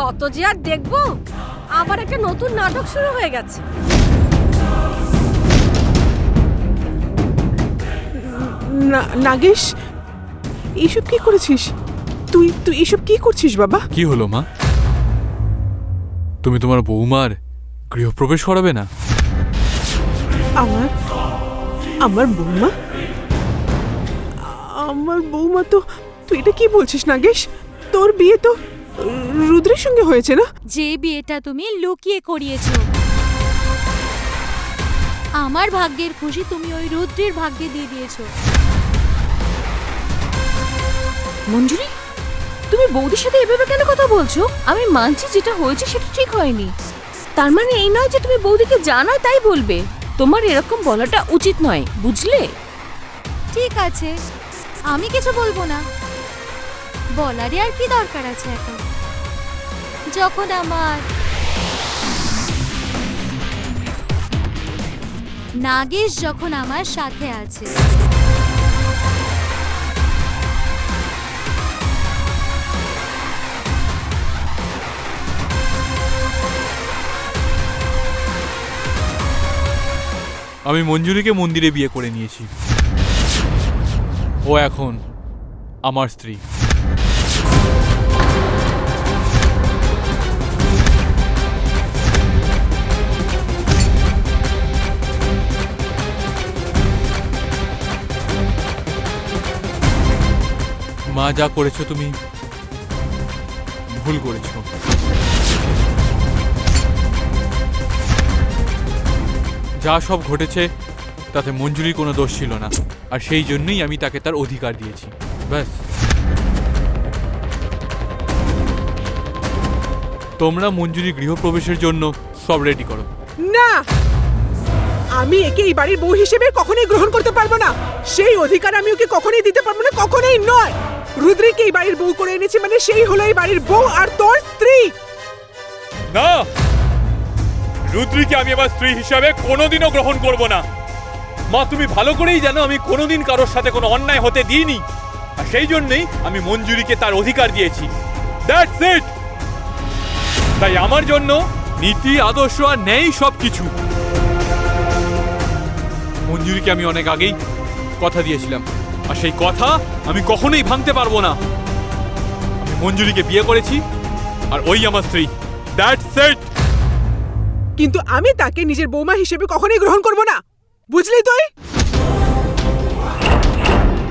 কত যে আর দেখবো, আবার একটা নতুন নাটক শুরু হয়ে গেছে। নাগেশ, এইসব কি করেছিস তুই? তুই এসব কি করছিস বাবা? কি হলো মা? তুমি তোমার বৌমার গৃহপ্রবেশ করাবে না? আমার আমার বৌমা? আমার বৌমা তো? তুই এটা কি বলছিস নাগেশ? তোর বিয়ে তো রুদ্রের সঙ্গে হয়েছে না? যে বিয়েটা তুমি লুকিয়ে করিয়েছো, আমার ভাগ্যের খুশি তুমি ওই রুদ্রের ভাগ্যে দিয়ে দিয়েছো। মঞ্জুরি, তুমি বৌদির সাথে এভাবে কেন কথা বলছো? আমি মানছি যেটা হয়েছে সেটা ঠিক হয়নি, তার মানে এই নয় যে তুমি বৌদিকে জানাই তাই বলবে। তোমার এরকম বলাটা উচিত নয়, বুঝলে? ঠিক আছে, আমি কিছু বলবো না, বলারই আর কি দরকার আছে এখন, যখন আমার নাগেশ যখন আমার সাথে আছে। আমি মঞ্জুরিকে মন্দিরে বিয়ে করে নিয়েছি। ও এখন আমার স্ত্রী। মা, যা করেছো তুমি ভুল করেছো। যা সব ঘটেছে তাতে মঞ্জুরির কোনো দোষ ছিল না, আর সেই জন্যই আমি তাকে তার অধিকার দিয়েছি। ব্যাস। তোমরা মঞ্জুরির গৃহপ্রবেশের জন্য সব রেডি করো। না, আমি একে এই বাড়ির বউ হিসেবে কখনোই গ্রহণ করতে পারবো না। সেই অধিকার আমি ওকে কখনোই দিতে পারবো না, কখনোই নয়। রুদ্রকে এই বাড়ির বউ করে এনেছি মানে সেই হলো এই বাড়ির বউ আর তোর স্ত্রী। না, রুদ্রিকে আমি আমার স্ত্রী হিসাবে কোনোদিনও গ্রহণ করব না। মা, তুমি ভালো করেই জানো আমি কোনোদিন কারোর সাথে কোনো অন্যায় হতে দিইনি, আর সেই জন্যই আমি মঞ্জুরিকে তার অধিকার দিয়েছি। That's it. তাই আমার জন্য নীতি, আদর্শ আর ন্যায় সবকিছু। মঞ্জুরিকে আমি অনেক আগেই কথা দিয়েছিলাম, আর সেই কথা আমি কখনোই ভাঙতে পারবো না। আমি মঞ্জুরিকে বিয়ে করেছি, আর ওই আমার স্ত্রী। That's it. কিন্তু আমি তাকে নিজের বৌমা হিসেবে কখনোই গ্রহণ করবো না, বুঝলি তুই?